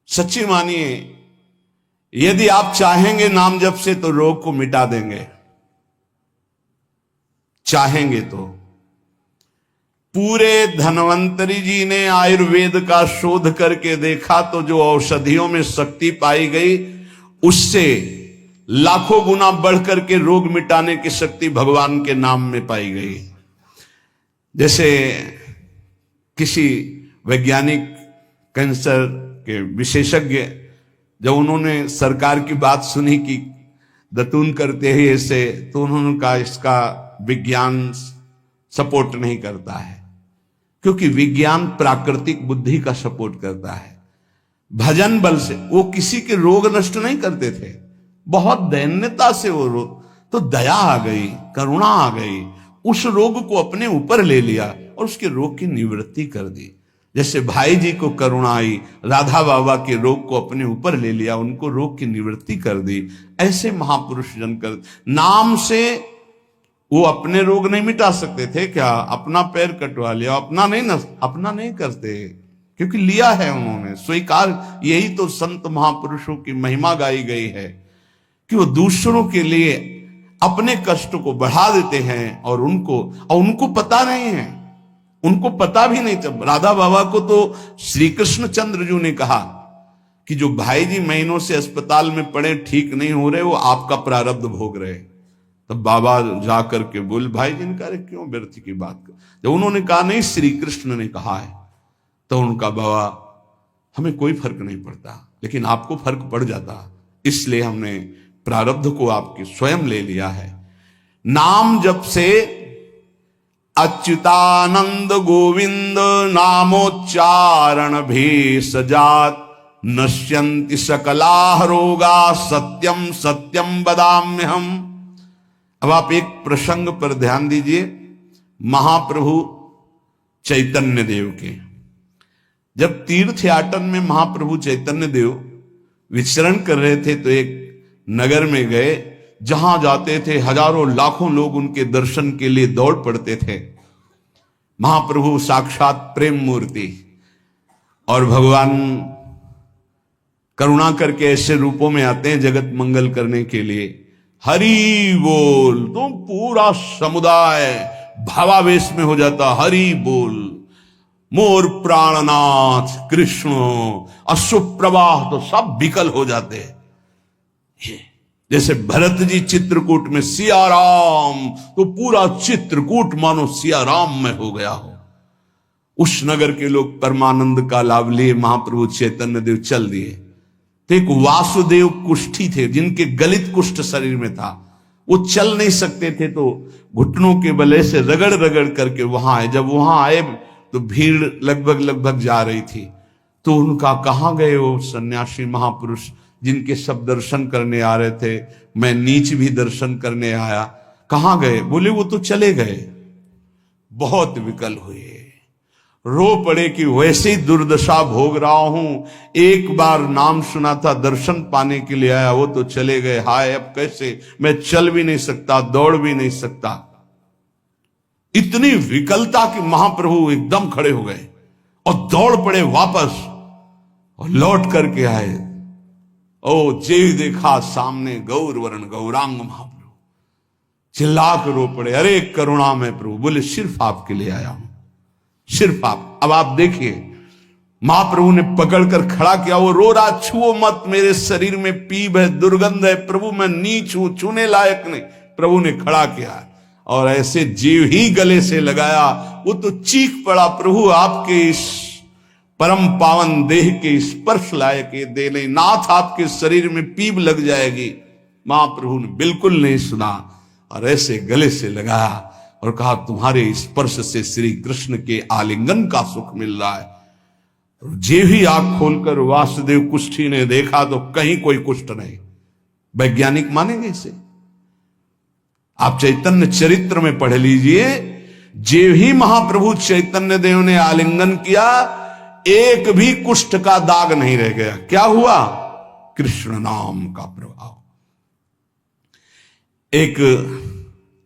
सच्ची मानिए, यदि आप चाहेंगे नाम जप से तो रोग को मिटा देंगे, चाहेंगे तो। पूरे धन्वंतरी जी ने आयुर्वेद का शोध करके देखा तो जो औषधियों में शक्ति पाई गई उससे लाखों गुना बढ़ करके रोग मिटाने की शक्ति भगवान के नाम में पाई गई। जैसे किसी वैज्ञानिक कैंसर के विशेषज्ञ जब उन्होंने सरकार की बात सुनी कि दतून करते ही ऐसे, तो उन्होंने कहा इसका विज्ञान सपोर्ट नहीं करता है, क्योंकि विज्ञान प्राकृतिक बुद्धि का सपोर्ट करता है। भजन बल से वो किसी के रोग नष्ट नहीं करते थे, बहुत दैन्यता से वो रोग, तो दया आ गई, करुणा आ गई, उस रोग को अपने ऊपर ले लिया और उसके रोग की निवृत्ति कर दी। जैसे भाई जी को करुणा आई, राधा बाबा के रोग को अपने ऊपर ले लिया, उनको रोग की निवृत्ति कर दी। ऐसे महापुरुष जन कर नाम से वो अपने रोग नहीं मिटा सकते थे क्या? अपना पैर कटवा लिया, अपना नहीं करते, क्योंकि लिया है उन्होंने, स्वीकार। यही तो संत महापुरुषों की महिमा गाई गई है कि वो दूसरों के लिए अपने कष्ट को बढ़ा देते हैं और उनको पता नहीं है, उनको पता भी नहीं चल। राधा बाबा को तो श्री कृष्ण चंद्र जी ने कहा कि जो भाई जी महीनों से अस्पताल में पड़े, ठीक नहीं हो रहे, वो आपका प्रारब्ध भोग रहे। तब बाबा जाकर के बोले, भाई जी ने कहा क्यों व्यर्थ की बात कर। जब उन्होंने कहा नहीं श्री कृष्ण ने कहा है, तो उनका बाबा हमें कोई फर्क नहीं पड़ता, लेकिन आपको फर्क पड़ जाता, इसलिए हमने प्रारब्ध को आपके स्वयं ले लिया है। नाम जप से अच्युतानंद गोविंद नामोच्चारण भेषजात नश्यन्ति सकला रोगा सत्यम सत्यम बदाम्यहम। अब आप एक प्रसंग पर ध्यान दीजिए, महाप्रभु चैतन्य देव के। जब तीर्थ याटन में महाप्रभु चैतन्य देव विचरण कर रहे थे तो एक नगर में गए, जहां जाते थे हजारों लाखों लोग उनके दर्शन के लिए दौड़ पड़ते थे। महाप्रभु साक्षात प्रेम मूर्ति, और भगवान करुणा करके ऐसे रूपों में आते हैं जगत मंगल करने के लिए। हरि बोल, तो पूरा समुदाय भावावेश में हो जाता, हरि बोल। मोर प्राणनाथ कृष्ण, अश्रुप्रवाह तो सब विकल हो जाते। जैसे भरत जी चित्रकूट में सिया राम, तो पूरा चित्रकूट मानो सिया राम में हो गया हो। उस नगर के लोग परमानंद का लाभ लिए, महाप्रभु चैतन्य देव चल दिए। तो एक वासुदेव कुष्ठी थे जिनके गलित कुष्ठ शरीर में था, वो चल नहीं सकते थे, तो घुटनों के बले से रगड़ रगड़ करके वहां आए। जब वहां आए तो भीड़ लगभग जा रही थी, तो उनका कहां गए वो सन्यासी महापुरुष जिनके सब दर्शन करने आ रहे थे, मैं नीच भी दर्शन करने आया, कहां गए? बोले वो तो चले गए। बहुत विकल हुए, रो पड़े कि वैसे ही दुर्दशा भोग रहा हूं, एक बार नाम सुना था, दर्शन पाने के लिए आया, वो तो चले गए। हाय अब कैसे, मैं चल भी नहीं सकता, दौड़ भी नहीं सकता। इतनी विकलता कि महाप्रभु एकदम खड़े हो गए और दौड़ पड़े वापस और लौट करके आए। ओ जेव देखा सामने गौर वर्ण गौरांग महाप्रभु, चिल्ला कर रो पड़े, अरे करुणा में प्रभु। बोले सिर्फ आपके लिए आया हूं, सिर्फ आप। अब आप देखिए, महाप्रभु ने पकड़कर खड़ा किया, वो रो रहा, छुओ मत, मेरे शरीर में पीप है, दुर्गंध है, प्रभु मैं नीच हूं, छूने लायक नहीं। प्रभु ने खड़ा किया और ऐसे जीव ही गले से लगाया, वो तो चीख पड़ा, प्रभु आपके इस परम पावन देह के स्पर्श लायक ये दे नहीं, नाथ आपके शरीर में पीप लग जाएगी। महाप्रभु ने बिल्कुल नहीं सुना और ऐसे गले से लगाया और कहा, तुम्हारे स्पर्श से श्री कृष्ण के आलिंगन का सुख मिल रहा है। जे भी आंख खोलकर वासुदेव कुष्ठी ने देखा तो कहीं कोई कुष्ठ नहीं। वैज्ञानिक मानेंगे इसे? आप चैतन्य चरित्र में पढ़ लीजिए, जे ही महाप्रभु चैतन्य देव ने आलिंगन किया, एक भी कुष्ठ का दाग नहीं रह गया। क्या हुआ? कृष्ण नाम का प्रभाव। एक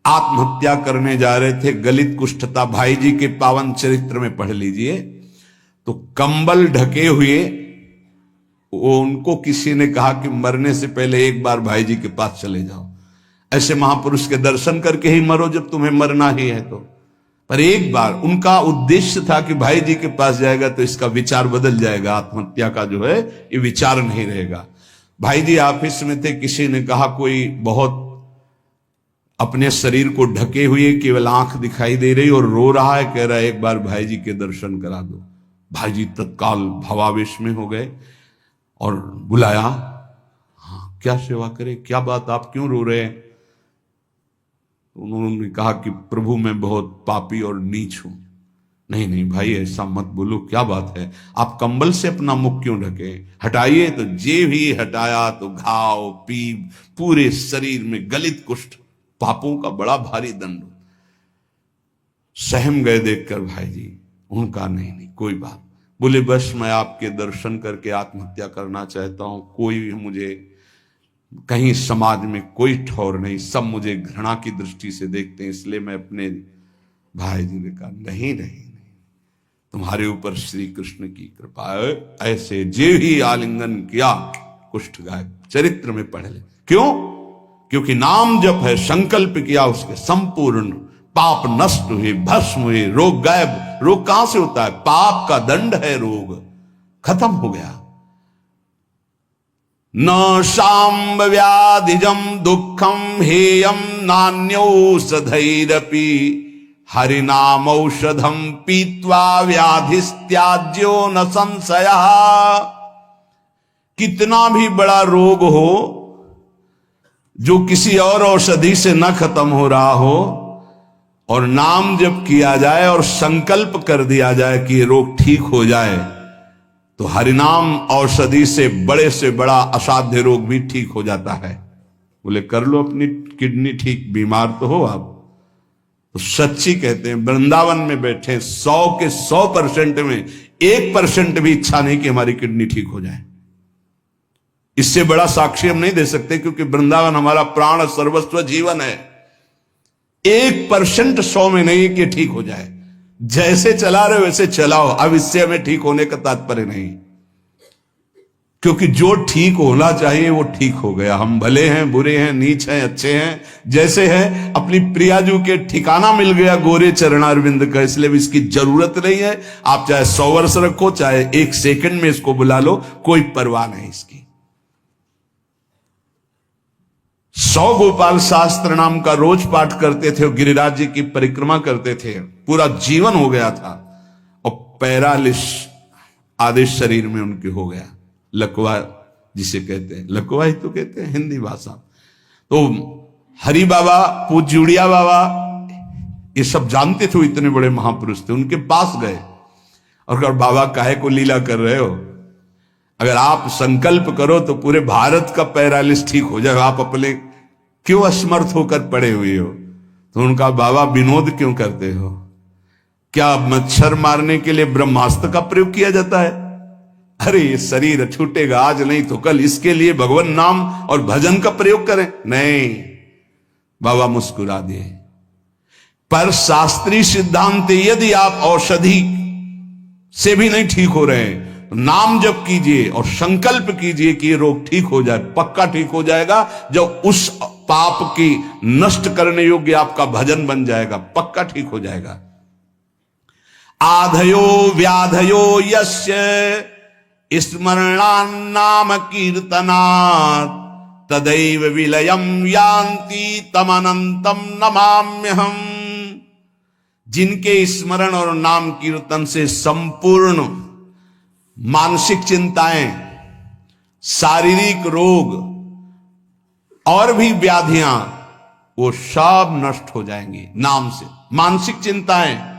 आत्महत्या करने जा रहे थे, गलित कुष्ठ था, भाई जी के पावन चरित्र में पढ़ लीजिए, तो कंबल ढके हुए वो उनको किसी ने कहा कि मरने से पहले एक बार भाई जी के पास चले जाओ, ऐसे महापुरुष के दर्शन करके ही मरो जब तुम्हें मरना ही है तो। पर एक बार उनका उद्देश्य था कि भाई जी के पास जाएगा तो इसका विचार बदल जाएगा, आत्महत्या का जो है ये विचार नहीं रहेगा। भाई जी ऑफिस में थे, किसी ने कहा कोई बहुत अपने शरीर को ढके हुए केवल आंख दिखाई दे रही और रो रहा है, कह रहा है एक बार भाई जी के दर्शन करा दो। भाई जी तत्काल भावावेश में हो गए और बुलाया, हाँ क्या सेवा करे, क्या बात, आप क्यों रो रहे हैं? उन्होंने कहा कि प्रभु मैं बहुत पापी और नीच हूं। नहीं नहीं भाई ऐसा मत बोलो, क्या बात है, आप कंबल से अपना मुख क्यों ढके, हटाइए। तो जे भी हटाया तो घाव पीप पूरे शरीर में, गलित कुष्ठ, पापों का बड़ा भारी दंड। सहम गए देखकर भाई जी। उनका नहीं नहीं कोई बात, बोले बस मैं आपके दर्शन करके आत्महत्या करना चाहता हूं, कोई भी मुझे कहीं समाज में कोई ठौर नहीं, सब मुझे घृणा की दृष्टि से देखते हैं, इसलिए मैं अपने। भाई जी ने कहा नहीं नहीं नहीं, तुम्हारे ऊपर श्री कृष्ण की कृपा है, ऐसे जे ही आलिंगन किया कुष्ठ गायब, चरित्र में पढ़ ले। क्यों? क्योंकि नाम जप है, संकल्प किया उसके, संपूर्ण पाप नष्ट हुए, भस्म हुए, रोग गायब। रोग कहां से होता है? पाप का दंड है रोग, खत्म हो गया। न शाम्ब व्याधिजम दुखम हेयम नान्यौषधैरपि हरिनाम औषधम पीत्वा व्याधिस्त्याज्यो न संशयः। कितना भी बड़ा रोग हो जो किसी और औषधि से न खत्म हो रहा हो, और नाम जब किया जाए और संकल्प कर दिया जाए कि ये रोग ठीक हो जाए, तो हरिनाम औषधि से बड़ा असाध्य रोग भी ठीक हो जाता है। बोले कर लो अपनी किडनी ठीक, बीमार तो हो आप। तो सच्ची कहते हैं, वृंदावन में बैठे 100 के 100% में 1% भी इच्छा नहीं कि हमारी किडनी ठीक हो जाए। इससे बड़ा साक्षी हम नहीं दे सकते, क्योंकि वृंदावन हमारा प्राण सर्वस्व जीवन है। 1% 100 में नहीं कि ठीक हो जाए, जैसे चला रहे वैसे चलाओ। अब इससे हमें ठीक होने का तात्पर्य नहीं, क्योंकि जो ठीक होना चाहिए वो ठीक हो गया। हम भले हैं, बुरे हैं, नीच हैं, अच्छे हैं, जैसे हैं, अपनी प्रियाजू के ठिकाना मिल गया गोरे चरणारविंद का, इसलिए इसकी जरूरत नहीं है। आप चाहे 100 वर्ष रखो, चाहे 1 सेकंड में इसको बुला लो, कोई परवाह नहीं इसकी। 100 गोपाल शास्त्र नाम का रोज पाठ करते थे, गिरिराज जी की परिक्रमा करते थे, पूरा जीवन हो गया था, और पैरालिस आधे शरीर में उनके हो गया, लकवा जिसे कहते हैं, लकवा ही तो कहते हैं हिंदी भाषा। तो हरि बाबा, पूज्य उड़िया बाबा, ये सब जानते थे, इतने बड़े महापुरुष थे। उनके पास गए और कहा बाबा काहे को लीला कर रहे हो, अगर आप संकल्प करो तो पूरे भारत का पैरालिस ठीक हो जाएगा, आप अपने क्यों असमर्थ होकर पड़े हुए हो? तो उनका बाबा विनोद क्यों करते हो? क्या मच्छर मारने के लिए ब्रह्मास्त्र का प्रयोग किया जाता है? अरे ये शरीर छूटेगा आज नहीं तो कल, इसके लिए भगवान नाम और भजन का प्रयोग करें? नहीं। बाबा मुस्कुरा दिए। पर शास्त्रीय सिद्धांत, यदि आप औषधि से भी नहीं ठीक हो रहे हैं, नाम जप कीजिए और संकल्प कीजिए कि ये रोग ठीक हो जाए, पक्का ठीक हो जाएगा। जब उस पाप की नष्ट करने योग्य आपका भजन बन जाएगा, पक्का ठीक हो जाएगा। आधयो व्याधयो यस्य स्मरणान्नाम कीर्तनात् तदैव विलयम यान्ति तमनंतम नमाम्यहम्। जिनके स्मरण और नाम कीर्तन से संपूर्ण मानसिक चिंताएं, शारीरिक रोग और भी व्याधियां, वो सब नष्ट हो जाएंगी नाम से। मानसिक चिंताएं,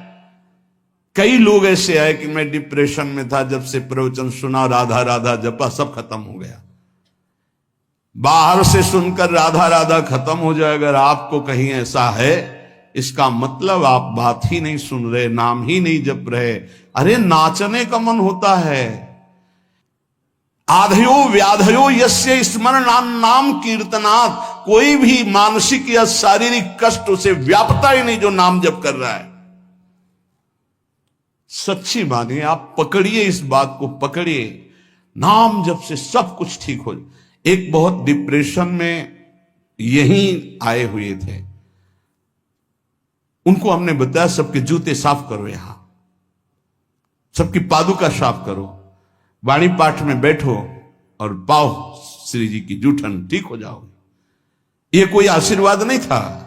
कई लोग ऐसे आए कि मैं डिप्रेशन में था, जब से प्रवचन सुना, राधा राधा जपा, सब खत्म हो गया। बाहर से सुनकर राधा राधा खत्म हो जाए, अगर आपको कहीं ऐसा है, इसका मतलब आप बात ही नहीं सुन रहे, नाम ही नहीं जप रहे। अरे नाचने का मन होता है। आधयो व्याधयो यस्य स्मरणान्नाम कीर्तनात्, कोई भी मानसिक या शारीरिक कष्ट उसे व्यापता ही नहीं जो नाम जप कर रहा है। सच्ची मानिए, आप पकड़िए, इस बात को पकड़िए। नाम जब से सब कुछ ठीक हो। एक बहुत डिप्रेशन में यही आए हुए थे, उनको हमने बताया सबके जूते साफ करो, यहां सबकी पादुका साफ करो, वाणी पाठ में बैठो और पाओ श्री जी की जूठन, ठीक हो जाओगे। ये कोई आशीर्वाद नहीं था,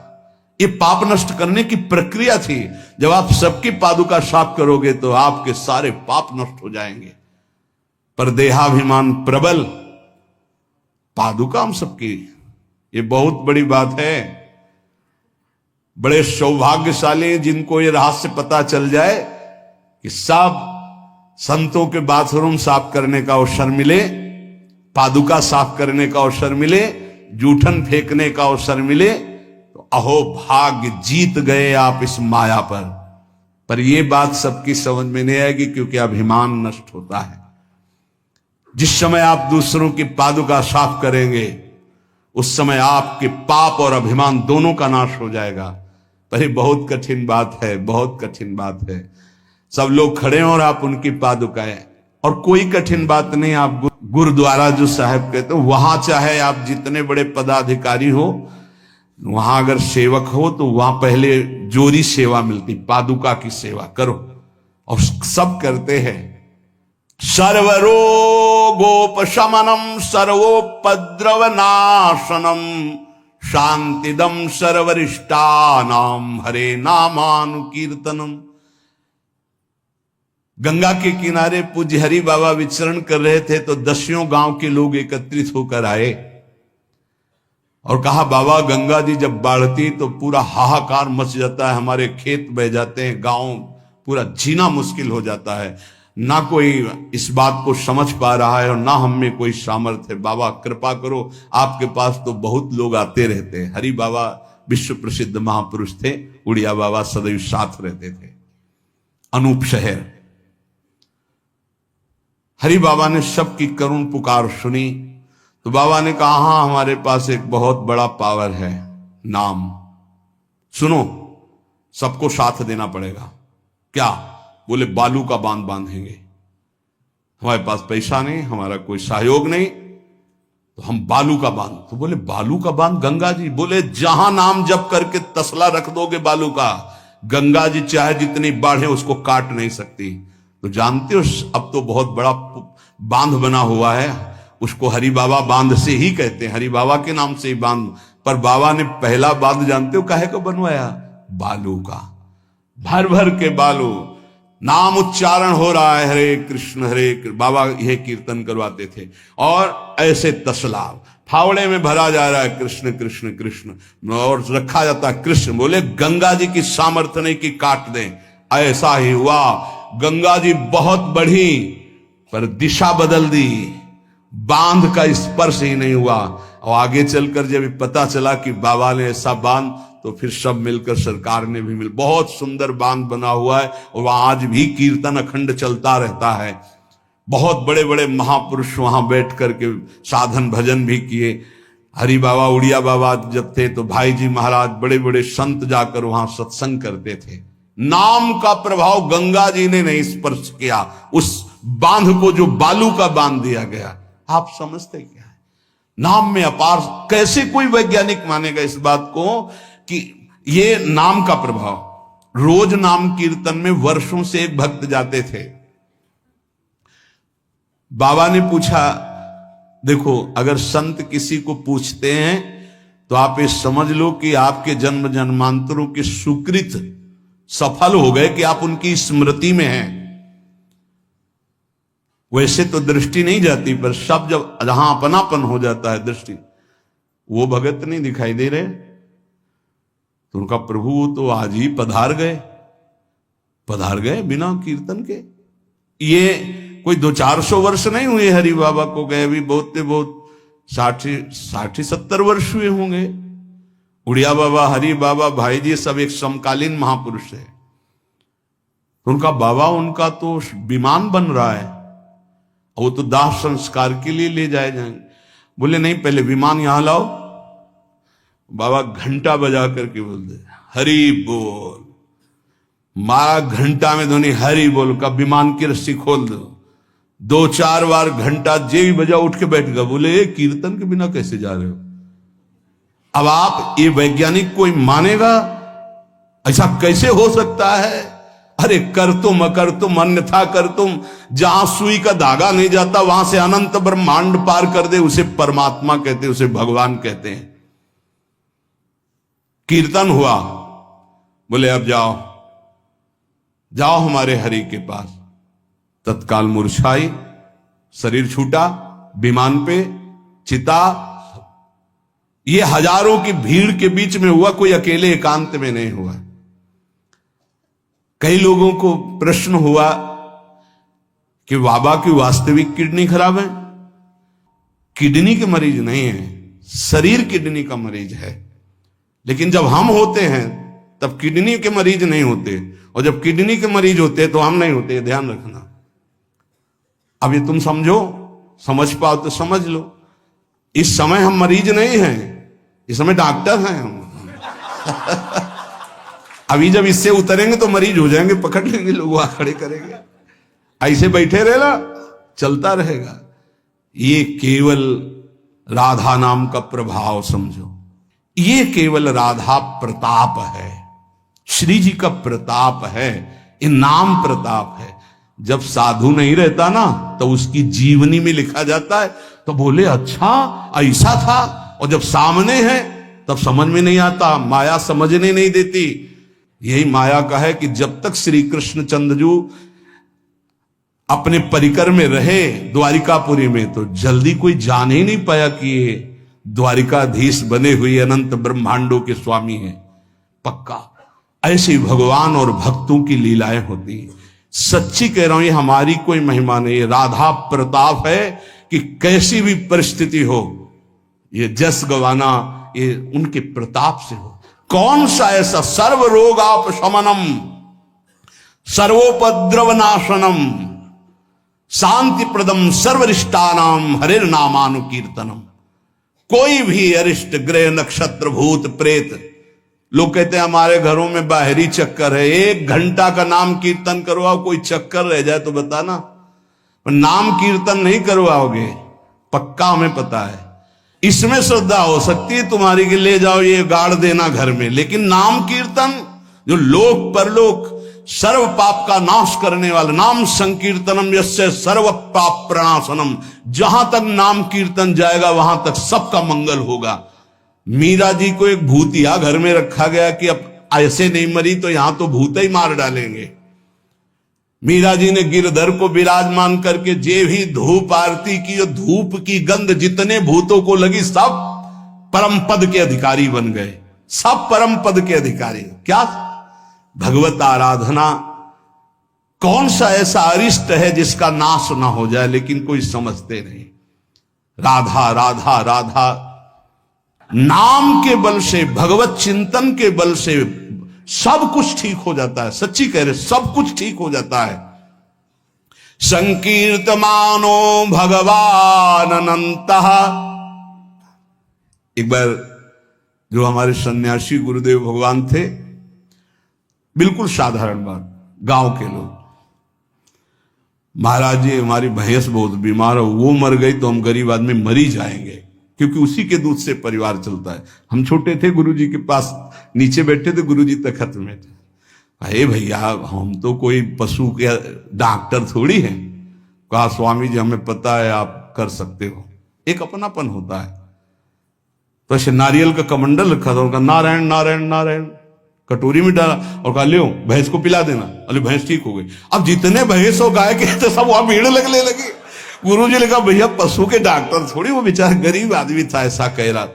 ये पाप नष्ट करने की प्रक्रिया थी। जब आप सबकी पादुका साफ करोगे तो आपके सारे पाप नष्ट हो जाएंगे। पर देहाभिमान प्रबल, पादुका हम सबकी, ये बहुत बड़ी बात है। बड़े सौभाग्यशाली जिनको ये रहस्य पता चल जाए कि सब संतों के बाथरूम साफ करने का अवसर मिले, पादुका साफ करने का अवसर मिले, जूठन फेंकने का अवसर मिले, तो अहो भाग्य, जीत गए आप इस माया पर यह बात सबकी समझ में नहीं आएगी, क्योंकि अभिमान नष्ट होता है। जिस समय आप दूसरों की पादुका साफ करेंगे उस समय आपके पाप और अभिमान दोनों का नाश हो जाएगा। पर ये बहुत कठिन बात है, बहुत कठिन बात है। सब लोग खड़े हैं और आप उनकी पादुकाएं, और कोई कठिन बात नहीं। आप गुरुद्वारा जो साहब कहते हो, वहां चाहे आप जितने बड़े पदाधिकारी हो, वहां अगर सेवक हो तो वहां पहले जोरी सेवा मिलती, पादुका की सेवा करो, और सब करते हैं। सर्वरोगोपशमनम सर्वोपद्रव नाशनम शांतिदम सर्वरिष्टानाम हरे नामानुकीर्तनम। गंगा के किनारे पूज्य हरि बाबा विचरण कर रहे थे तो 10 गांव के लोग एकत्रित होकर आए और कहा, बाबा गंगा जी जब बढ़ती तो पूरा हाहाकार मच जाता है, हमारे खेत बह जाते हैं, गांव पूरा जीना मुश्किल हो जाता है। ना कोई इस बात को समझ पा रहा है और ना हम में कोई सामर्थ्य है। बाबा कृपा करो, आपके पास तो बहुत लोग आते रहते हैं। हरि बाबा विश्व प्रसिद्ध महापुरुष थे, उड़िया बाबा सदैव साथ रहते थे। अनूप शहर, हरि बाबा ने सबकी करुण पुकार सुनी तो बाबा ने कहा, हाँ हमारे पास एक बहुत बड़ा पावर है, नाम। सुनो, सबको साथ देना पड़ेगा। क्या? बोले बालू का बांध बांधेंगे। हमारे पास पैसा नहीं, हमारा कोई सहयोग नहीं, तो हम बालू का बांध। तो बोले बालू का बांध गंगा जी? बोले जहां नाम जप करके तसला रख दोगे बालू का, गंगा जी चाहे जितनी बाढ़े उसको काट नहीं सकती। तो जानते हो अब तो बहुत बड़ा बांध बना हुआ है, उसको हरि बाबा बांध से ही कहते हैं, हरि बाबा के नाम से ही बांध। पर बाबा ने पहला बांध जानते हो काहे को बनवाया? बालू का। भर भर के बालू, नाम उच्चारण हो रहा है, हरे कृष्ण हरे कृष्ण, बाबा यह कीर्तन करवाते थे। और ऐसे तसला फावड़े में भरा जा रहा है, कृष्ण कृष्ण कृष्ण, और रखा जाता है कृष्ण। बोले गंगा जी की सामर्थ्य नहीं कि काट दें। ऐसा ही हुआ, गंगा जी बहुत बढ़ी पर दिशा बदल दी, बांध का स्पर्श ही नहीं हुआ। और आगे चलकर जब पता चला कि बाबा ने ऐसा बांध, तो फिर सब मिलकर सरकार ने भी मिल, बहुत सुंदर बांध बना हुआ है और वहां आज भी कीर्तन अखंड चलता रहता है। बहुत बड़े बड़े महापुरुष वहां बैठ करके साधन भजन भी किए। हरि बाबा उड़िया बाबा जब थे तो भाई जी महाराज, बड़े बड़े संत जाकर वहां सत्संग करते थे। नाम का प्रभाव गंगा जी ने नहीं स्पर्श किया, उस बांध को जो बालू का बांध दिया गया। आप समझते क्या है? नाम में अपार। कैसे कोई वैज्ञानिक मानेगा इस बात को कि ये नाम का प्रभाव। रोज नाम कीर्तन में वर्षों से एक भक्त जाते थे। बाबा ने पूछा, देखो अगर संत किसी को पूछते हैं तो आप ये समझ लो कि आपके जन्म जन्मांतरों के सुकृत सफल हो गए कि आप उनकी स्मृति में हैं। वैसे तो दृष्टि नहीं जाती, पर सब जब जहां अपनापन हो जाता है दृष्टि, वो भगत नहीं दिखाई दे रहे तो उनका प्रभु तो आज ही पधार गए बिना कीर्तन के। ये कोई 200-400 वर्ष नहीं हुए हरि बाबा को गए, भी बहुत 60-70 वर्ष हुए होंगे। उड़िया बाबा, हरि बाबा, भाई जी सब एक समकालीन महापुरुष है। उनका बाबा, उनका तो विमान बन रहा है, वो तो दाह संस्कार के लिए ले जाए जाएंगे। बोले नहीं, पहले विमान यहां लाओ। बाबा घंटा बजा करके बोलते हरि बोल। मारा घंटा में ध्वनि हरि बोल का, विमान की रस्सी खोल दो। 2-4 बार घंटा जे भी बजा उठ के बैठ गया, बोले ये कीर्तन के बिना कैसे जा रहे हो? अब आप ये वैज्ञानिक कोई मानेगा? ऐसा कैसे हो सकता है? अरे कर तुम अकर तुम अन्यथा कर तुम, जहां सुई का धागा नहीं जाता वहां से अनंत ब्रह्मांड पार कर दे, उसे परमात्मा कहते हैं, उसे भगवान कहते हैं। कीर्तन हुआ, बोले अब जाओ जाओ हमारे हरि के पास। तत्काल मूर्छाई, शरीर छूटा, विमान पे चिता। ये हजारों की भीड़ के बीच में हुआ, कोई अकेले एकांत में नहीं हुआ। कई लोगों को प्रश्न हुआ कि बाबा की वास्तविक किडनी खराब है। किडनी के मरीज नहीं है, शरीर किडनी का मरीज है। लेकिन जब हम होते हैं तब किडनी के मरीज नहीं होते, और जब किडनी के मरीज होते तो हम नहीं होते, ध्यान रखना। अब ये तुम समझो, समझ पाओ तो समझ लो। इस समय हम मरीज नहीं हैं, इस समय डॉक्टर हैं हम। अभी जब इससे उतरेंगे तो मरीज हो जाएंगे, पकड़ लेंगे लोग, वहां खड़े करेंगे। ऐसे बैठे रहना, चलता रहेगा। ये केवल राधा नाम का प्रभाव समझो, ये केवल राधा प्रताप है, श्री जी का प्रताप है, ये नाम प्रताप है। जब साधु नहीं रहता ना तो उसकी जीवनी में लिखा जाता है, तो बोले अच्छा ऐसा था, और जब सामने है तब समझ में नहीं आता, माया समझने नहीं देती। यही माया का है कि जब तक श्री कृष्ण चंद्रजू अपने परिकर में रहे द्वारिकापुरी में, तो जल्दी कोई जान ही नहीं पाया कि ये द्वारिकाधीश बने हुए अनंत ब्रह्मांडों के स्वामी हैं। पक्का ऐसे ही भगवान और भक्तों की लीलाएं होती हैं। सच्ची कह रहा हूं, ये हमारी कोई महिमा नहीं, ये राधा प्रताप है कि कैसी भी परिस्थिति हो, ये जस गवाना ये उनके प्रताप से हो। कौन सा ऐसा सर्व रोगाप शमनम सर्वोपद्रव नाशनम शांति प्रदम सर्वरिष्टानाम हरिर नामानुकीर्तनम। कोई भी अरिष्ट ग्रह नक्षत्र भूत प्रेत, लोग कहते हैं हमारे घरों में बाहरी चक्कर है, 1 घंटा का नाम कीर्तन करवाओ, कोई चक्कर रह जाए तो बताना। नाम कीर्तन नहीं करवाओगे, पक्का हमें पता है। इसमें श्रद्धा हो सकती है तुम्हारी कि ले जाओ ये गाड़ देना घर में, लेकिन नाम कीर्तन जो लोक परलोक सर्व पाप का नाश करने वाला, नाम संकीर्तनम यस्य सर्व पाप प्रणाशनम, जहां तक नाम कीर्तन जाएगा वहां तक सबका मंगल होगा। मीरा जी को एक भूतिया घर में रखा गया कि अब ऐसे नहीं मरी तो यहां तो भूत ही मार डालेंगे। मीरा जी ने गिरधर को विराजमान करके जे भी धूप आरती की, धूप की गंध जितने भूतों को लगी सब परम पद के अधिकारी बन गए, सब परम पद के अधिकारी। क्या भगवत आराधना, कौन सा ऐसा अरिष्ट है जिसका नाश ना हो जाए, लेकिन कोई समझते नहीं। राधा राधा राधा नाम के बल से, भगवत चिंतन के बल से सब कुछ ठीक हो जाता है। सच्ची कह रहे, सब कुछ ठीक हो जाता है। संकीर्तमानो भगवान अनंतः। एक बार जो हमारे सन्यासी गुरुदेव भगवान थे, बिल्कुल साधारण बात, गांव के लोग, महाराज जी हमारी भैंस बहुत बीमार हो, वो मर गई तो हम गरीब आदमी मर ही जाएंगे, क्योंकि उसी के दूध से परिवार चलता है। हम छोटे थे, गुरुजी के पास नीचे बैठे थे, गुरुजी तखत में थे। अरे भैया हम तो कोई पशु के डॉक्टर थोड़ी हैं। कहा स्वामी जी हमें पता है आप कर सकते हो। एक अपनापन होता है। तो ऐसे नारियल का कमंडल रखा था, उनका नारायण नारायण नारायण कटोरी में डाला और कहा लियो भैंस को पिला देना। अरे भैंस ठीक हो गई। अब जितने भैंस और गाय के थे सब वहां भीड़ लगने लगी। गुरु जी ने कहा भैया पशु के डॉक्टर थोड़ी, वो बेचारा गरीब आदमी था, ऐसा कह रहा।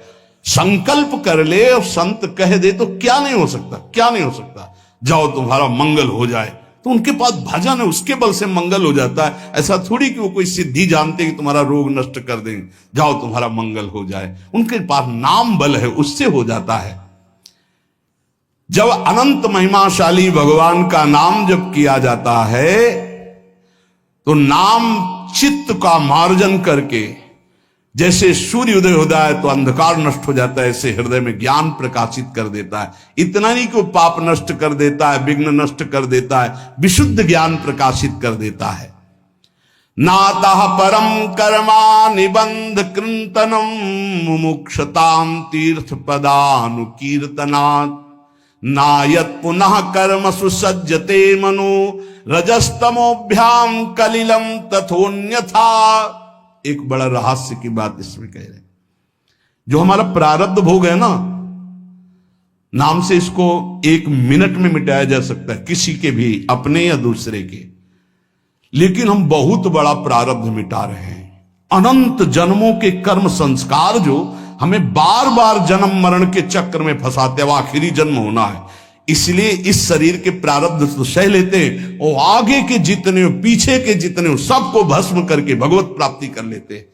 संकल्प कर ले और संत कह दे तो क्या नहीं हो सकता, क्या नहीं हो सकता। जाओ तुम्हारा मंगल हो जाए, तो उनके पास भजन है, उसके बल से मंगल हो जाता है। ऐसा थोड़ी कि वो कोई सिद्धि जानते कि तुम्हारा रोग नष्ट कर देंगे, जाओ तुम्हारा मंगल हो जाए। उनके पास नाम बल है, उससे हो जाता है। जब अनंत महिमाशाली भगवान का नाम जब किया जाता है तो नाम चित्त का मार्जन करके, जैसे सूर्य उदय होता है तो अंधकार नष्ट हो जाता है, ऐसे हृदय में ज्ञान प्रकाशित कर देता है। इतना नहीं कि वो पाप नष्ट कर देता है, विघ्न नष्ट कर देता है, विशुद्ध ज्ञान प्रकाशित कर देता है। नातः परम कर्मा निबंध कृंतनम मुमुक्षताम तीर्थ पदानुकीर्तनात् नायत पुनः कर्म सुसज्जते मनो रजस्तमोभ्याम कलिलम तथोन्यथा। एक बड़ा रहस्य की बात इसमें कह रहे हैं। जो हमारा प्रारब्ध भोग है ना, नाम से इसको 1 मिनट में मिटाया जा सकता है, किसी के भी, अपने या दूसरे के। लेकिन हम बहुत बड़ा प्रारब्ध मिटा रहे हैं। अनंत जन्मों के कर्म संस्कार जो हमें बार बार जन्म मरण के चक्र में फंसाते, अब आखिरी जन्म होना है, इसलिए इस शरीर के प्रारब्ध तो सह लेते हैं, और आगे के जितने पीछे के जितने सबको भस्म करके भगवत प्राप्ति कर लेते हैं।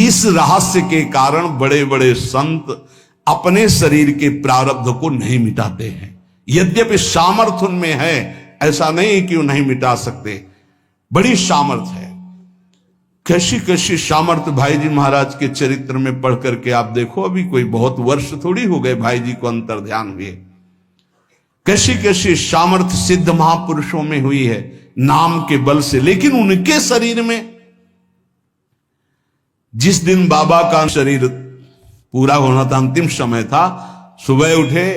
इस रहस्य के कारण बड़े बड़े संत अपने शरीर के प्रारब्ध को नहीं मिटाते हैं। यद्यपि सामर्थ्य उनमें है, ऐसा नहीं कि वो नहीं मिटा सकते, बड़ी सामर्थ्य है। कैसी कैसी सामर्थ्य भाई जी महाराज के चरित्र में पढ़ करके आप देखो। अभी कोई बहुत वर्ष थोड़ी हो गए भाई जी को अंतर ध्यान हुए। कैसी कैसी सामर्थ्य सिद्ध महापुरुषों में हुई है नाम के बल से। लेकिन उनके शरीर में, जिस दिन बाबा का शरीर पूरा होना था, अंतिम समय था, सुबह उठे,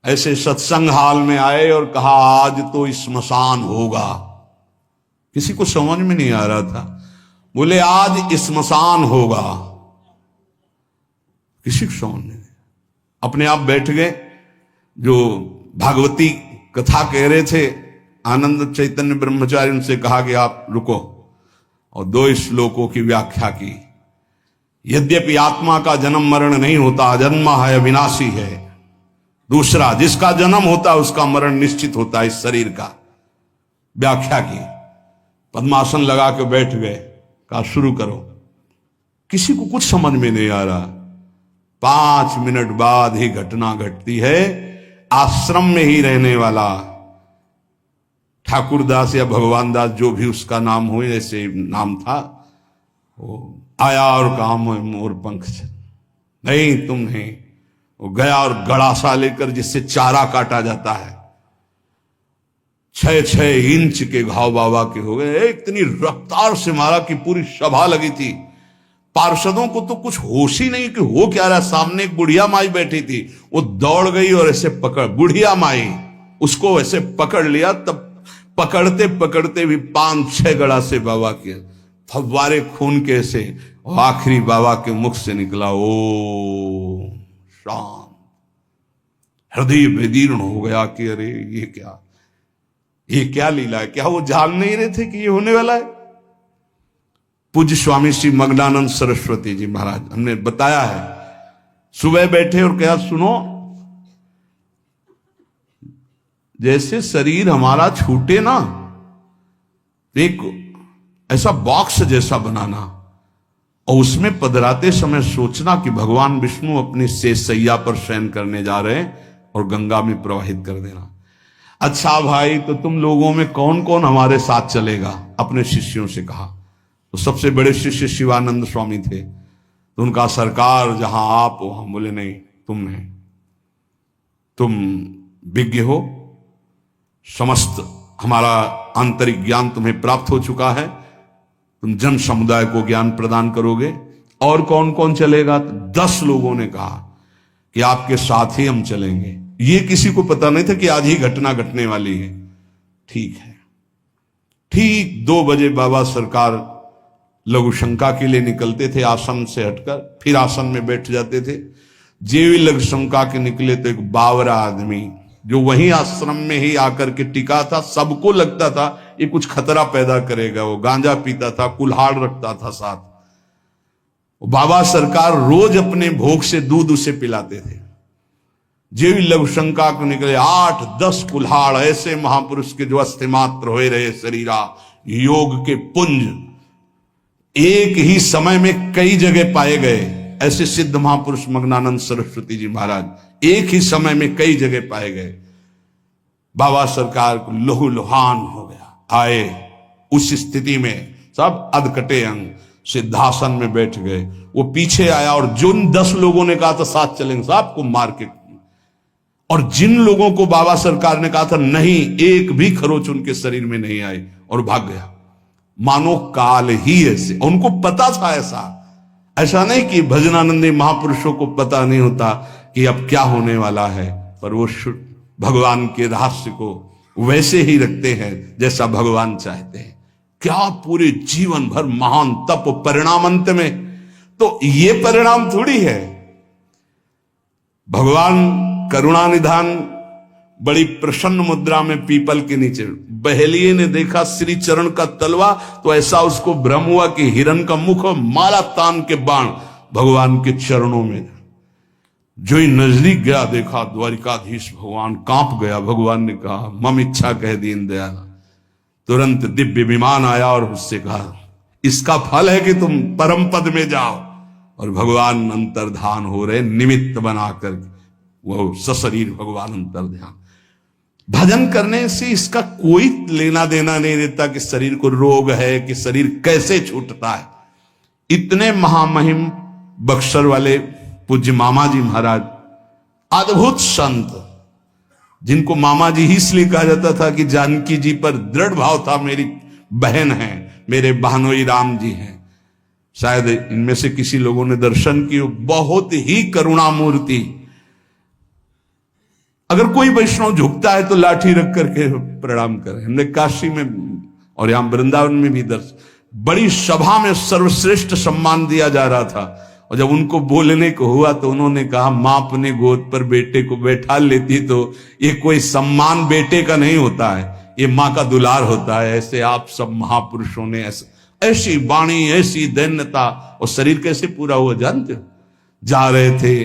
ऐसे सत्संग हाल में आए और कहा आज तो स्मशान होगा। किसी को समझ में नहीं आ रहा था, बोले आज स्मशान होगा। किसी को समझ नहीं, अपने आप बैठ गए। जो भागवती कथा कह रहे थे आनंद चैतन्य ब्रह्मचारी, उनसे कहा कि आप रुको, और 2 श्लोकों की व्याख्या की। यद्यपि आत्मा का जन्म मरण नहीं होता, अजन्मा है, अविनाशी है। दूसरा, जिसका जन्म होता है उसका मरण निश्चित होता है, इस शरीर का। व्याख्या की, पद्मासन लगा के बैठ गए, कहा शुरू करो। किसी को कुछ समझ में नहीं आ रहा। 5 मिनट बाद ही घटना घटती है। आश्रम में ही रहने वाला ठाकुरदास या भगवान दास, जो भी उसका नाम हो, ऐसे नाम था, वो आया और कहा मोर पंख नहीं, तुम नहीं। वो गया और गड़ासा लेकर, जिससे चारा काटा जाता है, 6-6 इंच के घाव बाबा के हो गए। इतनी रफ्तार से मारा कि पूरी सभा लगी थी। पार्षदों को तो कुछ होश ही नहीं कि हो क्या रहा। सामने एक बुढ़िया माई बैठी थी, वो दौड़ गई और ऐसे पकड़, बुढ़िया माई उसको ऐसे पकड़ लिया। तब पकड़ते पकड़ते भी 5-6 गड़ा से बाबा के फव्वारे खून के से, और आखिरी बाबा के मुख से निकला ओ शांत। हृदय विदीर्ण हो गया कि अरे ये क्या लीला है। क्या वो जान नहीं रहे थे कि ये होने वाला है। पूज्य स्वामी श्री मग्नानंद सरस्वती जी महाराज, हमने बताया है, सुबह बैठे और कहा सुनो, जैसे शरीर हमारा छूटे ना, एक ऐसा बॉक्स जैसा बनाना, और उसमें पधराते समय सोचना कि भगवान विष्णु अपनी शेष सैया पर शयन करने जा रहे हैं, और गंगा में प्रवाहित कर देना। अच्छा भाई, तो तुम लोगों में कौन कौन हमारे साथ चलेगा? अपने शिष्यों से कहा। तो सबसे बड़े शिष्य शिवानंद स्वामी थे। तो उनका सरकार जहां आप हो, हम बोले नहीं, तुम नहीं, तुम विज्ञ हो, समस्त हमारा आंतरिक ज्ञान तुम्हें प्राप्त हो चुका है, तुम जन समुदाय को ज्ञान प्रदान करोगे। और कौन कौन चलेगा? तो 10 लोगों ने कहा कि आपके साथ ही हम चलेंगे। ये किसी को पता नहीं था कि आज ही घटना घटने वाली है। ठीक है। ठीक 2 बजे बाबा सरकार लघु शंका के लिए निकलते थे, आसन से हटकर फिर आसन में बैठ जाते थे। जेवी लघु शंका के निकले तो एक बावरा आदमी जो वहीं आश्रम में ही आकर के टिका था, सबको लगता था ये कुछ खतरा पैदा करेगा। वो गांजा पीता था, कुल्हाड़ रखता था साथ। बाबा सरकार रोज अपने भोग से दूध उसे पिलाते थे। जेवी लघु शंका को निकले 8-10 कुल्हाड़ ऐसे महापुरुष के जो अस्थिमात्र होए रहे शरीरा, योग के पुंज एक ही समय में कई जगह पाए गए। ऐसे सिद्ध महापुरुष मग्नानंद सरस्वती जी महाराज एक ही समय में कई जगह पाए गए। बाबा सरकार को लहू लुहान हो गया। आए उस स्थिति में सब अधकटे अंग सिद्धासन में बैठ गए। वो पीछे आया और जिन 10 लोगों ने कहा था साथ चलेंगे, सबको मार के, और जिन लोगों को बाबा सरकार ने कहा था नहीं, एक भी खरोच उनके शरीर में नहीं आई, और भाग गया। मानो काल ही ऐसे। उनको पता था ऐसा नहीं कि भजनानंदी महापुरुषों को पता नहीं होता कि अब क्या होने वाला है, पर वो भगवान के रहस्य को वैसे ही रखते हैं जैसा भगवान चाहते हैं। क्या पूरे जीवन भर महान तप, परिणाम अंत में तो ये परिणाम थोड़ी है। भगवान करुणा निधान बड़ी प्रसन्न मुद्रा में पीपल के नीचे, बहेलिए ने देखा श्री चरण का तलवा तो ऐसा उसको भ्रम हुआ कि हिरण का मुख और माला तान के बाण भगवान के चरणों में। जो ही नजदीक गया देखा द्वारिकाधीश भगवान कांप गया। भगवान ने कहा मम इच्छा कह दीन दयाल। तुरंत दिव्य विमान आया और उससे कहा इसका फल है कि तुम परम पद में जाओ। और भगवान अंतर्धान हो रहे, निमित्त बनाकर वो सशरीर भगवान अंतर्ध्यान। भजन करने से इसका कोई लेना देना नहीं रहता कि शरीर को रोग है, कि शरीर कैसे छूटता है। इतने महामहिम बक्सर वाले पूज्य मामा जी महाराज, अद्भुत संत, जिनको मामा जी ही इसलिए कहा जाता था कि जानकी जी पर दृढ़ भाव था, मेरी बहन है, मेरे बहनोई राम जी हैं। शायद इनमें से किसी लोगों ने दर्शन किए, बहुत ही करुणा मूर्ति। अगर कोई वैष्णव झुकता है तो लाठी रख करके प्रणाम करें। हमने काशी में और यहां वृंदावन में भी बड़ी सभा में सर्वश्रेष्ठ सम्मान दिया जा रहा था, और जब उनको बोलने को हुआ तो उन्होंने कहा मां अपने गोद पर बेटे को बैठा लेती तो ये कोई सम्मान बेटे का नहीं होता है, ये मां का दुलार होता है। ऐसे आप सब महापुरुषों ने ऐसी वाणी, ऐसी दैन्यता, और शरीर कैसे पूरा हुआ जानते हो। जा रहे थे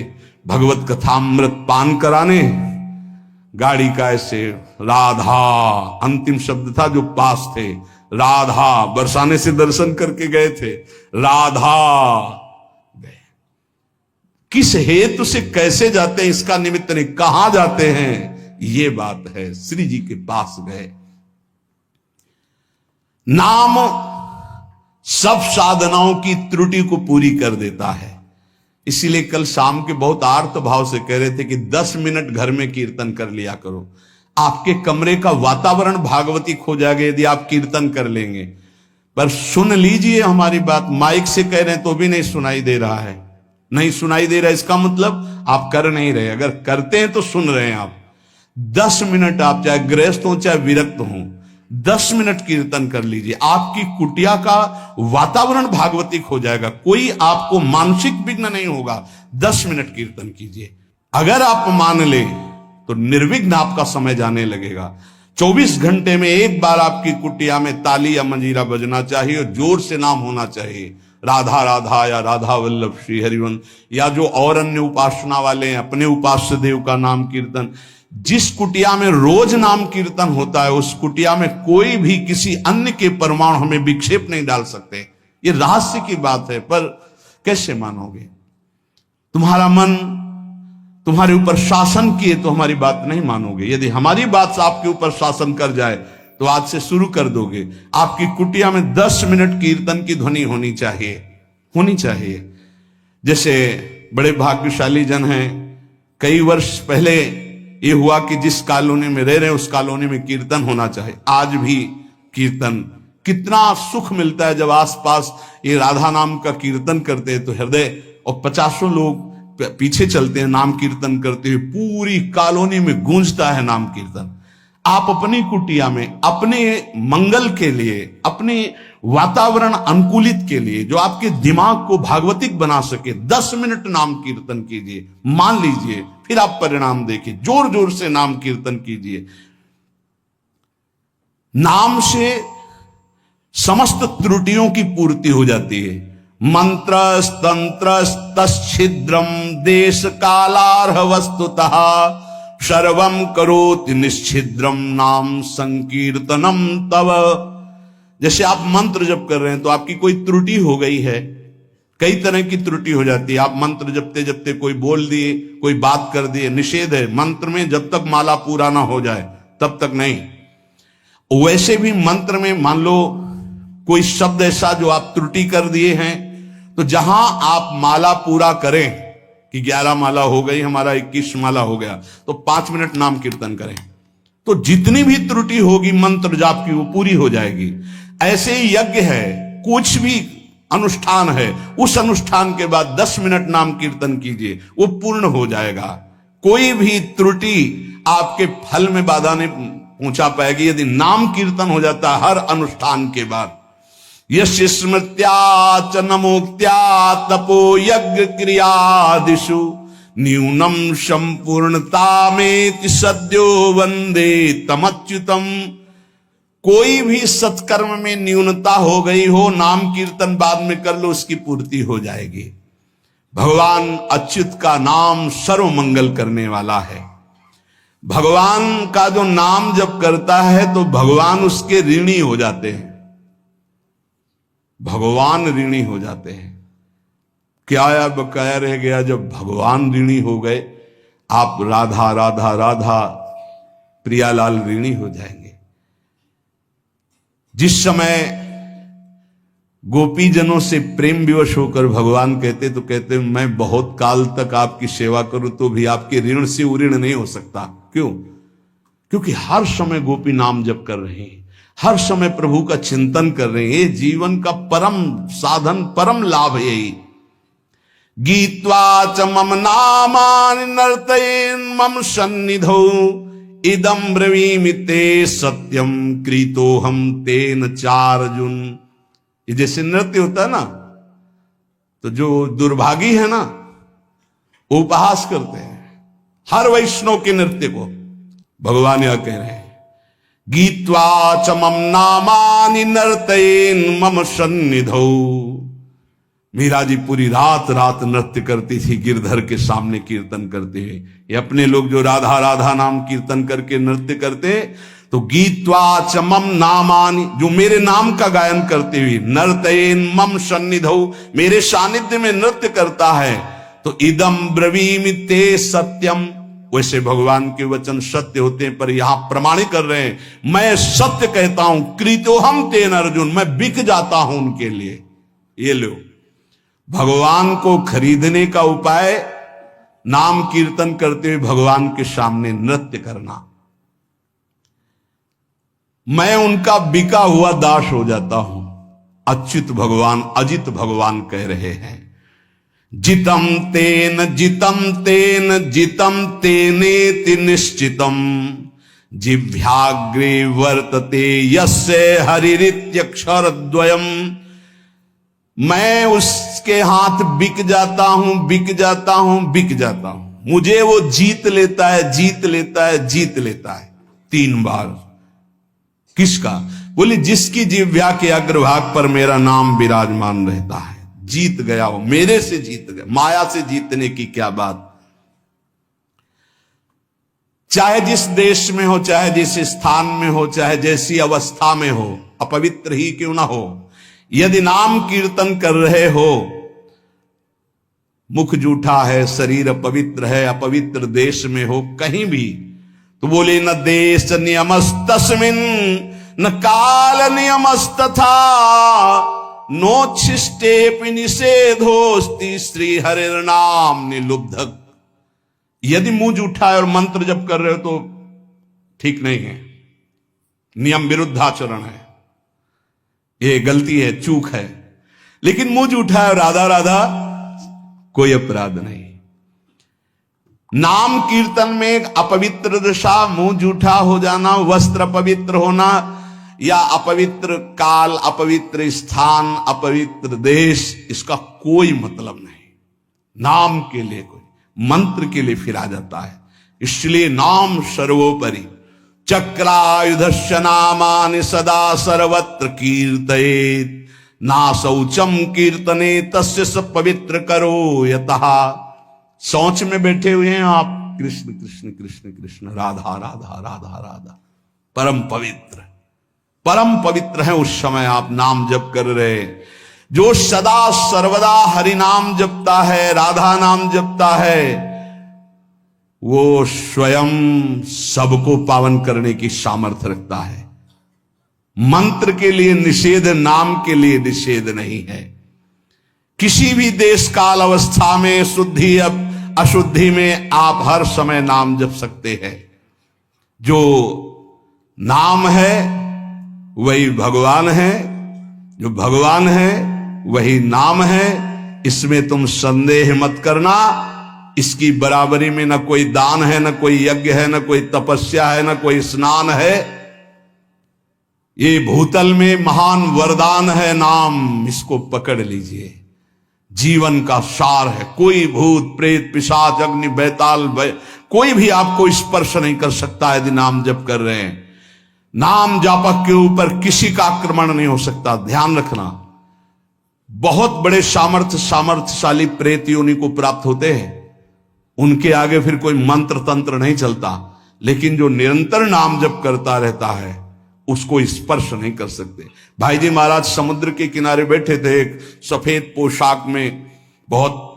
भगवत कथामृत पान कराने, गाड़ी का ऐसे राधा अंतिम शब्द था जो पास थे, राधा बरसाने से दर्शन करके गए थे, राधा गए। किस हेतु से कैसे जाते हैं इसका निमित्त नहीं, कहां जाते हैं ये बात है। श्री जी के पास गए। नाम सब साधनाओं की त्रुटि को पूरी कर देता है। इसीलिए कल शाम के बहुत आर्त भाव से कह रहे थे कि 10 मिनट घर में कीर्तन कर लिया करो। आपके कमरे का वातावरण भागवती खो जाएगा यदि आप कीर्तन कर लेंगे। पर सुन लीजिए हमारी बात, माइक से कह रहे हैं तो भी नहीं सुनाई दे रहा है, नहीं सुनाई दे रहा है, इसका मतलब आप कर नहीं रहे। अगर करते हैं तो सुन रहे हैं आप। 10 मिनट आप चाहे गृहस्थ हो चाहे विरक्त हो, 10 मिनट कीर्तन कर लीजिए। आपकी कुटिया का वातावरण भागवतिक हो जाएगा, कोई आपको मानसिक विघ्न नहीं होगा। 10 मिनट कीर्तन कीजिए। अगर आप मान ले तो निर्विघ्न आपका समय जाने लगेगा। 24 घंटे में एक बार आपकी कुटिया में ताली या मंजीरा बजना चाहिए और जोर से नाम होना चाहिए, राधा राधा या राधा वल्लभ श्री हरिवंश, या जो और अन्य उपासना वाले हैं अपने उपास्य देव का नाम कीर्तन। जिस कुटिया में रोज नाम कीर्तन होता है उस कुटिया में कोई भी किसी अन्य के परमाणु हमें विक्षेप नहीं डाल सकते। ये रहस्य की बात है, पर कैसे मानोगे? तुम्हारा मन तुम्हारे ऊपर शासन किए तो हमारी बात नहीं मानोगे। यदि हमारी बात आपके ऊपर शासन कर जाए तो आज से शुरू कर दोगे। आपकी कुटिया में 10 मिनट कीर्तन की ध्वनि होनी चाहिए। जैसे बड़े भाग्यशाली जन हैं, कई वर्ष पहले ये हुआ कि जिस कॉलोनी में रह रहे हैं उस कॉलोनी में कीर्तन होना चाहिए। आज भी कीर्तन, कितना सुख मिलता है जब आसपास ये राधा नाम का कीर्तन करते हैं तो हृदय, और 50 लोग पीछे चलते हैं नाम कीर्तन करते हुए, पूरी कॉलोनी में गूंजता है नाम कीर्तन। आप अपनी कुटिया में अपने मंगल के लिए, अपने वातावरण अनुकूलित के लिए, जो आपके दिमाग को भागवतिक बना सके, 10 मिनट नाम कीर्तन कीजिए। मान लीजिए, फिर आप परिणाम देखिए। जोर जोर से नाम कीर्तन कीजिए। नाम से समस्त त्रुटियों की पूर्ति हो जाती है। मंत्र तंत्र तच्छिद्रम देश कालार्ह वस्तुतः सर्वम करोति निश्चिद्रम नाम संकीर्तनम तव। जैसे आप मंत्र जप कर रहे हैं तो आपकी कोई त्रुटि हो गई है, कई तरह की त्रुटि हो जाती है। आप मंत्र जपते जपते कोई बोल दिए, कोई बात कर दिए, निषेध है मंत्र में, जब तक माला पूरा ना हो जाए तब तक नहीं। वैसे भी मंत्र में मान लो कोई शब्द ऐसा जो आप त्रुटि कर दिए हैं, तो जहां आप माला पूरा करें कि 11 माला हो गई, हमारा 21 माला हो गया, तो 5 मिनट नाम कीर्तन करें, तो जितनी भी त्रुटि होगी मंत्र जाप की वो पूरी हो जाएगी। ऐसे ही यज्ञ है, कुछ भी अनुष्ठान है, उस अनुष्ठान के बाद 10 मिनट नाम कीर्तन कीजिए, वो पूर्ण हो जाएगा। कोई भी त्रुटि आपके फल में बाधा नहीं पहुंचा पाएगी यदि नाम कीर्तन हो जाता है हर अनुष्ठान के बाद। यश स्मृत्या च नमोक्त्या तपो यज्ञ क्रियादिषु न्यूनम संपूर्णता में सद्यो वंदे तमच्युतम। कोई भी सत्कर्म में न्यूनता हो गई हो, नाम कीर्तन बाद में कर लो, उसकी पूर्ति हो जाएगी। भगवान अच्युत का नाम सर्व मंगल करने वाला है। भगवान का जो नाम जब करता है तो भगवान उसके ऋणी हो जाते हैं, भगवान ऋणी हो जाते हैं। क्या या बकाया रह गया जब भगवान ऋणी हो गए? आप राधा राधा राधा प्रियालाल ऋणी हो जाएंगे। जिस समय गोपीजनों से प्रेम विवश होकर भगवान कहते मैं बहुत काल तक आपकी सेवा करूं तो भी आपके ऋण से उऋण नहीं हो सकता। क्यों? क्योंकि हर समय गोपी नाम जप कर रहे हैं, हर समय प्रभु का चिंतन कर रहे हैं। ये जीवन का परम साधन, परम लाभ है यही। गीत्वा च मम नामानि नर्तयेन् मम सन्निधौ इदं ब्रवीमि ते सत्यम कृतोहम तेन चार्जुन। ये जैसे नृत्य होता है ना, तो जो दुर्भागी है ना वो उपहास करते हैं हर वैष्णव के नृत्य को। भगवान यह कह रहे हैं गीत्वा च मम नामानि नर्तयेन् मम सन्निधौ। मीरा जी पूरी रात रात नृत्य करती थी गिरधर के सामने कीर्तन करते हुए। ये अपने लोग जो राधा राधा नाम कीर्तन करके नृत्य करते, तो गीत्वा च मम नामानि, जो मेरे नाम का गायन करते हुए, नर्तयेन् मम सन्निधौ, मेरे सानिध्य में नृत्य करता है, तो इदम ब्रवीमि ते सत्यम। वैसे भगवान के वचन सत्य होते हैं, पर यहां प्रमाणित कर रहे हैं मैं सत्य कहता हूं, कृतोहम तेन अर्जुन, मैं बिक जाता हूं उनके लिए। ये लो, भगवान को खरीदने का उपाय नाम कीर्तन करते हुए भगवान के सामने नृत्य करना। मैं उनका बिका हुआ दास हो जाता हूं। अच्युत भगवान, अजित भगवान कह रहे हैं जितम तेन जितम तेन जितम तेनेति निश्चितम जिह्वाग्रे वर्तते यस्य हरिरित्यक्षरद्वयम्। मैं उसके हाथ बिक जाता हूं, बिक जाता हूं, बिक जाता हूं। मुझे वो जीत लेता है, जीत लेता है, जीत लेता है 3 बार। किसका? बोले जिसकी जिह्वा के अग्रभाग पर मेरा नाम विराजमान रहता है। जीत गया वो, मेरे से जीत गया। माया से जीतने की क्या बात। चाहे जिस देश में हो, चाहे जिस स्थान में हो, चाहे जैसी अवस्था में हो, अपवित्र ही क्यों ना हो, यदि नाम कीर्तन कर रहे हो, मुख जूठा है, शरीर अपवित्र है, अपवित्र देश में हो, कहीं भी, तो बोले न देश नियमस्तस्मिन् न काल नियमस्तथा नोच्छिष्टेपि निषेधोस्ति श्री हरिर्नाम निलुब्धक। यदि मुंह जूठा है और मंत्र जप कर रहे हो तो ठीक नहीं है, नियम विरुद्धाचरण है, ये गलती है, चूक है। लेकिन मुंह जूठा है और राधा राधा, कोई अपराध नहीं। नाम कीर्तन में अपवित्र दशा, मुंह जूठा हो जाना, वस्त्र अपवित्र होना, या अपवित्र काल, अपवित्र स्थान, अपवित्र देश, इसका कोई मतलब नहीं। नाम के लिए, कोई मंत्र के लिए फिर आ जाता है। इसलिए नाम सर्वोपरि। चक्रायुधस्य नामानि सदा सर्वत्र कीर्तयेत् ना शौचम कीर्तने तस्य स पवित्र करो यतः। शौच में बैठे हुए हैं आप, कृष्ण कृष्ण कृष्ण कृष्ण, राधा राधा राधा राधा, परम पवित्र, परम पवित्र है। उस समय आप नाम जप कर रहे, जो सदा सर्वदा हरि नाम जपता है, राधा नाम जपता है, वो स्वयं सबको पावन करने की सामर्थ्य रखता है। मंत्र के लिए निषेध, नाम के लिए निषेध नहीं है। किसी भी देश काल अवस्था में, शुद्धि अशुद्धि में आप हर समय नाम जप सकते हैं। जो नाम है वही भगवान है, जो भगवान है वही नाम है, इसमें तुम संदेह मत करना। इसकी बराबरी में न कोई दान है, न कोई यज्ञ है, न कोई तपस्या है, न कोई स्नान है। ये भूतल में महान वरदान है नाम, इसको पकड़ लीजिए। जीवन का सार है। कोई भूत प्रेत पिशाच अग्नि बैताल कोई भी आपको स्पर्श नहीं कर सकता यदि नाम जप कर रहे हैं। नाम जापक के ऊपर किसी का आक्रमण नहीं हो सकता, ध्यान रखना। बहुत बड़े सामर्थ्यशाली प्रेत योनि को प्राप्त होते हैं, उनके आगे फिर कोई मंत्र तंत्र नहीं चलता। लेकिन जो निरंतर नाम जप करता रहता है उसको स्पर्श नहीं कर सकते। भाई जी महाराज समुद्र के किनारे बैठे थे, एक सफेद पोशाक में बहुत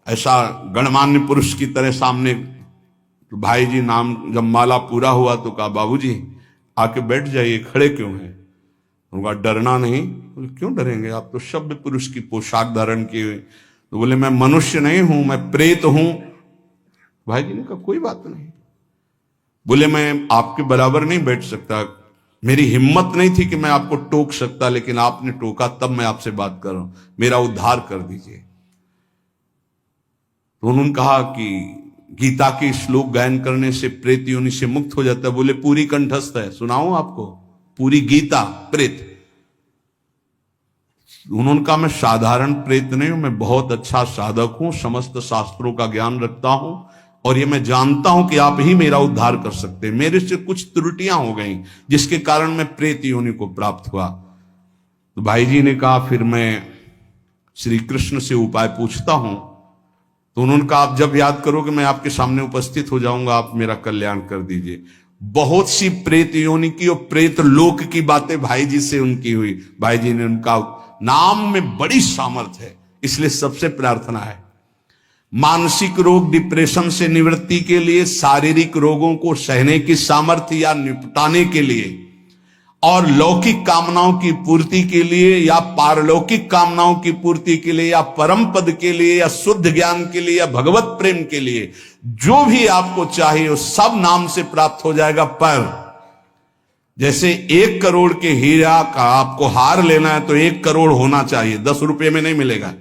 ऐसा गणमान्य पुरुष की तरह सामने। तो भाई जी नाम जब माला पूरा हुआ तो कहा, बाबूजी आके बैठ जाइए, खड़े क्यों हैं? उनका डरना नहीं। बोले क्यों डरेंगे, आप तो सभ्य पुरुष की पोशाक धारण किए हुए। तो बोले मैं मनुष्य नहीं हूं, मैं प्रेत हूं। भाई जी ने कहा कोई बात नहीं। बोले मैं आपके बराबर नहीं बैठ सकता, मेरी हिम्मत नहीं थी कि मैं आपको टोक सकता, लेकिन आपने टोका तब मैं आपसे बात कर रहा हूं, मेरा उद्धार कर दीजिए। तो उन्होंने कहा कि गीता के श्लोक गायन करने से प्रेत योनि से मुक्त हो जाता है। बोले पूरी कंठस्थ है, सुनाऊं आपको पूरी गीता प्रेत? उन्होंने कहा मैं साधारण प्रेत नहीं हूं, मैं बहुत अच्छा साधक हूं, समस्त शास्त्रों का ज्ञान रखता हूं और ये मैं जानता हूं कि आप ही मेरा उद्धार कर सकते हैं। मेरे से कुछ त्रुटियां हो गई जिसके कारण मैं प्रेत योनि को प्राप्त हुआ। तो भाई जी ने कहा फिर मैं श्री कृष्ण से उपाय पूछता हूं। तो उन्होंने कहा आप जब याद करोगे मैं आपके सामने उपस्थित हो जाऊंगा, आप मेरा कल्याण कर दीजिए। बहुत सी प्रेत योनि की और प्रेत लोक की बातें भाई जी से उनकी हुई। भाई जी ने उनका नाम में बड़ी सामर्थ्य है, इसलिए सबसे प्रार्थना है मानसिक रोग डिप्रेशन से निवृत्ति के लिए, शारीरिक रोगों को सहने की सामर्थ्य या निपटाने के लिए, और लौकिक कामनाओं की पूर्ति के लिए या पारलौकिक कामनाओं की पूर्ति के लिए या परम पद के लिए या शुद्ध ज्ञान के लिए या भगवत प्रेम के लिए, जो भी आपको चाहिए वो सब नाम से प्राप्त हो जाएगा। पर जैसे 1 करोड़ के हीरा का आपको हार लेना है तो 1 करोड़ होना चाहिए, 10 रुपए में नहीं मिलेगा।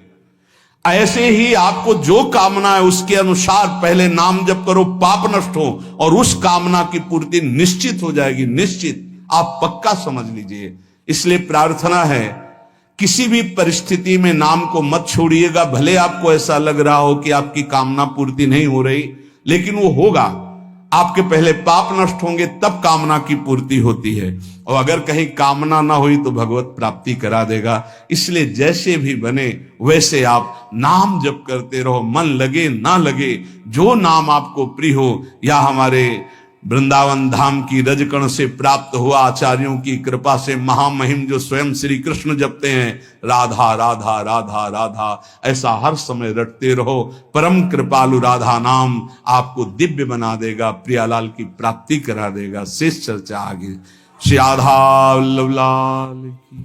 ऐसे ही आपको जो कामना है उसके अनुसार पहले नाम जप करो, पाप नष्ट हो और उस कामना की पूर्ति निश्चित हो जाएगी, निश्चित, आप पक्का समझ लीजिए। इसलिए प्रार्थना है किसी भी परिस्थिति में नाम को मत छोड़िएगा। भले आपको ऐसा लग रहा हो कि आपकी कामना पूर्ति नहीं हो रही, लेकिन वो होगा। आपके पहले पाप नष्ट होंगे तब कामना की पूर्ति होती है, और अगर कहीं कामना ना हुई तो भगवत प्राप्ति करा देगा। इसलिए जैसे भी बने वैसे आप नाम जप करते रहो, मन लगे ना लगे, जो नाम आपको प्रिय हो। या हमारे वृंदावन धाम की रजकण से प्राप्त हुआ आचार्यों की कृपा से महामहिम जो स्वयं श्री कृष्ण जपते हैं, राधा राधा राधा राधा, ऐसा हर समय रटते रहो। परम कृपालु राधा नाम आपको दिव्य बना देगा, प्रियालाल की प्राप्ति करा देगा। शेष चर्चा आगे। श्री राधा वल्लभ लाल की।